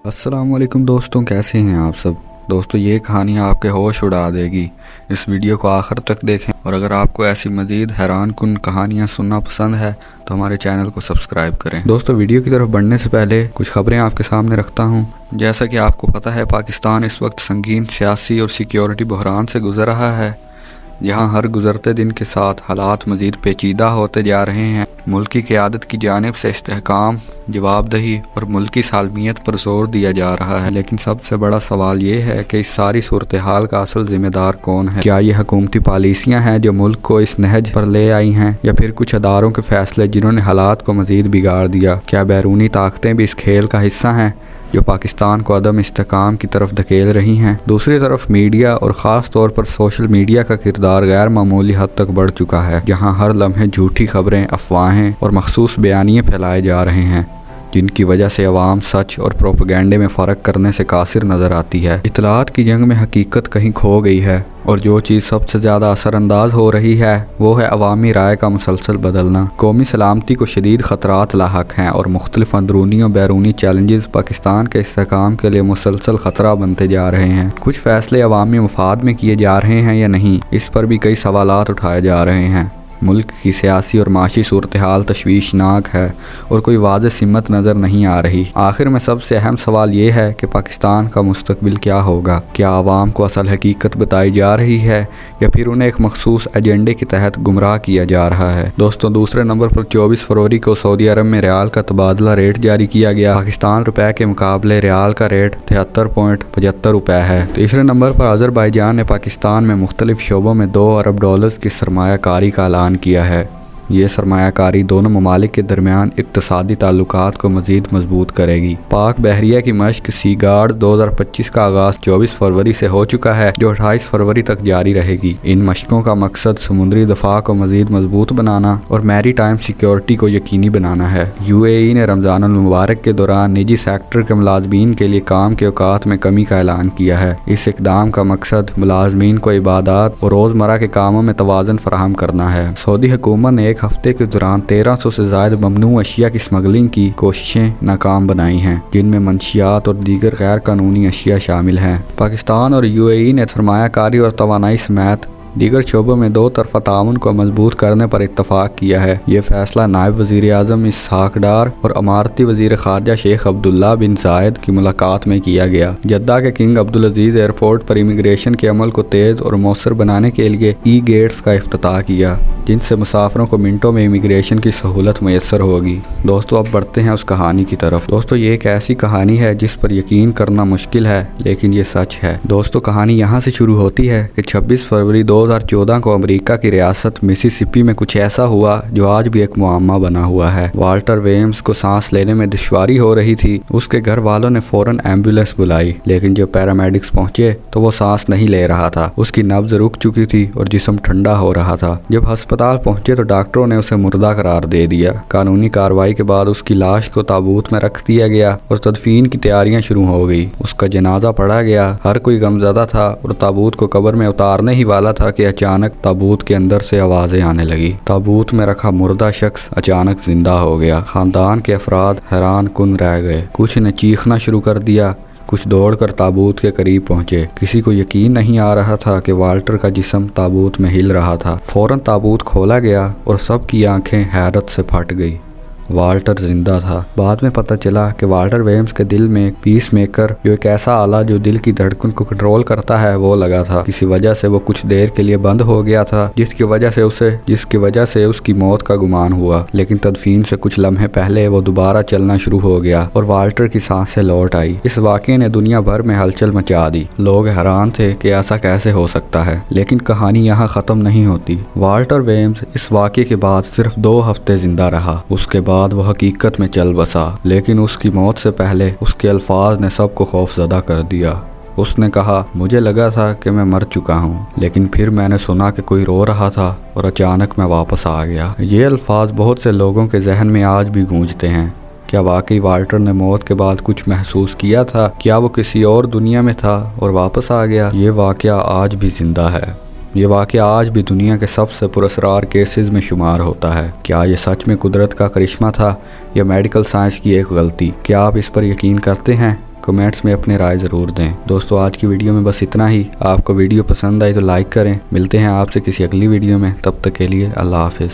السلام علیکم دوستوں، کیسے ہیں آپ سب؟ دوستوں، یہ کہانی آپ کے ہوش اڑا دے گی۔ اس ویڈیو کو آخر تک دیکھیں، اور اگر آپ کو ایسی مزید حیران کن کہانیاں سننا پسند ہے تو ہمارے چینل کو سبسکرائب کریں۔ دوستوں، ویڈیو کی طرف بڑھنے سے پہلے کچھ خبریں آپ کے سامنے رکھتا ہوں۔ جیسا کہ آپ کو پتہ ہے، پاکستان اس وقت سنگین سیاسی اور سیکیورٹی بحران سے گزر رہا ہے، جہاں ہر گزرتے دن کے ساتھ حالات مزید پیچیدہ ہوتے جا رہے ہیں۔ ملکی قیادت کی جانب سے استحکام، جواب دہی اور ملکی سالمیت پر زور دیا جا رہا ہے، لیکن سب سے بڑا سوال یہ ہے کہ اس ساری صورتحال کا اصل ذمہ دار کون ہے؟ کیا یہ حکومتی پالیسیاں ہیں جو ملک کو اس نہج پر لے آئی ہیں، یا پھر کچھ اداروں کے فیصلے جنہوں نے حالات کو مزید بگاڑ دیا؟ کیا بیرونی طاقتیں بھی اس کھیل کا حصہ ہیں جو پاکستان کو عدم استحکام کی طرف دھکیل رہی ہیں؟ دوسری طرف میڈیا اور خاص طور پر سوشل میڈیا کا کردار غیر معمولی حد تک بڑھ چکا ہے، جہاں ہر لمحے جھوٹی خبریں، افواہیں اور مخصوص بیانیے پھیلائے جا رہے ہیں، جن کی وجہ سے عوام سچ اور پروپیگنڈے میں فرق کرنے سے قاصر نظر آتی ہے۔ اطلاعات کی جنگ میں حقیقت کہیں کھو گئی ہے، اور جو چیز سب سے زیادہ اثر انداز ہو رہی ہے وہ ہے عوامی رائے کا مسلسل بدلنا۔ قومی سلامتی کو شدید خطرات لاحق ہیں، اور مختلف اندرونی اور بیرونی چیلنجز پاکستان کے استحکام کے لیے مسلسل خطرہ بنتے جا رہے ہیں۔ کچھ فیصلے عوامی مفاد میں کیے جا رہے ہیں یا نہیں، اس پر بھی کئی سوالات اٹھائے جا رہے ہیں۔ ملک کی سیاسی اور معاشی صورتحال تشویشناک ہے، اور کوئی واضح سمت نظر نہیں آ رہی۔ آخر میں سب سے اہم سوال یہ ہے کہ پاکستان کا مستقبل کیا ہوگا؟ کیا عوام کو اصل حقیقت بتائی جا رہی ہے، یا پھر انہیں ایک مخصوص ایجنڈے کے تحت گمراہ کیا جا رہا ہے؟ دوستوں، دوسرے نمبر پر 24 فروری کو سعودی عرب میں ریال کا تبادلہ ریٹ جاری کیا گیا۔ پاکستان روپے کے مقابلے ریال کا ریٹ 73.75 روپے ہے۔ تیسرے نمبر پر آذربائیجان نے پاکستان میں مختلف شعبوں میں $2 ارب کی سرمایہ کاری کا اعلان کیا ہے۔ یہ سرمایہ کاری دونوں ممالک کے درمیان اقتصادی تعلقات کو مزید مضبوط کرے گی۔ پاک بحریہ کی مشق سی گارڈ 2025 کا آغاز 24 فروری سے ہو چکا ہے، جو 28 فروری تک جاری رہے گی۔ ان مشقوں کا مقصد سمندری دفاع کو مزید مضبوط بنانا اور میری ٹائم سیکیورٹی کو یقینی بنانا ہے۔ UAE نے رمضان المبارک کے دوران نجی سیکٹر کے ملازمین کے لیے کام کے اوقات میں کمی کا اعلان کیا ہے۔ اس اقدام کا مقصد ملازمین کو عبادات اور روزمرہ کے کاموں میں توازن فراہم کرنا ہے۔ سعودی حکومت نے ایک ہفتے کے دوران 1300 سے زائد ممنوع اشیاء کی اسمگلنگ کی کوششیں ناکام بنائی ہیں، جن میں منشیات اور دیگر غیر قانونی اشیاء شامل ہیں۔ پاکستان اور UAE نے سرمایہ کاری اور توانائی سمیت دیگر شعبوں میں دو طرفہ تعاون کو مضبوط کرنے پر اتفاق کیا ہے۔ یہ فیصلہ نائب وزیر اعظم اسحاق ڈار اور امارتی وزیر خارجہ شیخ عبداللہ بن زائد کی ملاقات میں کیا گیا۔ جدہ کے کنگ عبدالعزیز ایئرپورٹ پر امیگریشن کے عمل کو تیز اور مؤثر بنانے کے لیے گیٹس کا افتتاح کیا، جن سے مسافروں کو منٹوں میں امیگریشن کی سہولت میسر ہوگی۔ دوستو، اب بڑھتے ہیں اس کہانی کی طرف۔ دوستو، یہ ایک ایسی کہانی ہے جس پر یقین کرنا مشکل ہے، لیکن یہ سچ ہے۔ دوستو، کہانی یہاں سے شروع ہوتی ہے کہ 26 فروری 2014 کو امریکہ کی ریاست مسیسپی میں کچھ ایسا ہوا جو آج بھی ایک معمہ بنا ہوا ہے۔ والٹر ویمز کو سانس لینے میں دشواری ہو رہی تھی۔ اس کے گھر والوں نے فوراً ایمبولینس بلائی، لیکن جب پیرامیڈکس پہنچے تو وہ سانس نہیں لے رہا تھا۔ اس کی نبض رک چکی تھی اور جسم ٹھنڈا ہو رہا تھا۔ جب ہسپتال پہنچے تو ڈاکٹروں نے اسے مردہ قرار دے دیا۔ قانونی کارروائی کے بعد اس کی لاش کو تابوت میں رکھ دیا گیا اور تدفین کی تیاریاں شروع ہو گئی۔ اس کا جنازہ پڑھا گیا، ہر کوئی غمزدہ تھا، اور تابوت کو قبر میں اتارنے ہی والا تھا کہ اچانک تابوت کے اندر سے آوازیں آنے لگی۔ تابوت میں رکھا مردہ شخص اچانک زندہ ہو گیا۔ خاندان کے افراد حیران کن رہ گئے۔ کچھ نے چیخنا شروع کر دیا، کچھ دوڑ کر تابوت کے قریب پہنچے۔ کسی کو یقین نہیں آ رہا تھا کہ والٹر کا جسم تابوت میں ہل رہا تھا۔ فوراً تابوت کھولا گیا اور سب کی آنکھیں حیرت سے پھٹ گئی۔ والٹر زندہ تھا۔ بعد میں پتہ چلا کہ والٹر ویمز کے دل میں ایک پیس میکر، جو ایک ایسا آلہ جو دل کی دھڑکن کو کنٹرول کرتا ہے، وہ لگا تھا۔ کسی وجہ سے وہ کچھ دیر کے لیے بند ہو گیا تھا، جس کی وجہ سے اس کی موت کا گمان ہوا۔ لیکن تدفین سے کچھ لمحے پہلے وہ دوبارہ چلنا شروع ہو گیا اور والٹر کی سانسیں لوٹ آئی۔ اس واقعے نے دنیا بھر میں ہلچل مچا دی۔ لوگ حیران تھے کہ ایسا کیسے ہو سکتا ہے، لیکن کہانی یہاں ختم نہیں ہوتی۔ والٹر ویمز اس واقعے کے بعد صرف 2 ہفتے زندہ رہا۔ اس کے بعد وہ حقیقت میں چل بسا، لیکن اس کی موت سے پہلے اس کے الفاظ نے سب کو خوفزدہ کر دیا۔ اس نے کہا، مجھے لگا تھا کہ میں مر چکا ہوں، لیکن پھر میں نے سنا کہ کوئی رو رہا تھا اور اچانک میں واپس آ گیا۔ یہ الفاظ بہت سے لوگوں کے ذہن میں آج بھی گونجتے ہیں۔ کیا واقعی والٹر نے موت کے بعد کچھ محسوس کیا تھا؟ کیا وہ کسی اور دنیا میں تھا اور واپس آ گیا؟ یہ واقعہ آج بھی زندہ ہے۔ یہ واقعہ آج بھی دنیا کے سب سے پراسرار کیسز میں شمار ہوتا ہے۔ کیا یہ سچ میں قدرت کا کرشمہ تھا یا میڈیکل سائنس کی ایک غلطی؟ کیا آپ اس پر یقین کرتے ہیں؟ کمنٹس میں اپنی رائے ضرور دیں۔ دوستو آج کی ویڈیو میں بس اتنا ہی۔ آپ کو ویڈیو پسند آئی تو لائک کریں۔ ملتے ہیں آپ سے کسی اگلی ویڈیو میں، تب تک کے لیے اللہ حافظ۔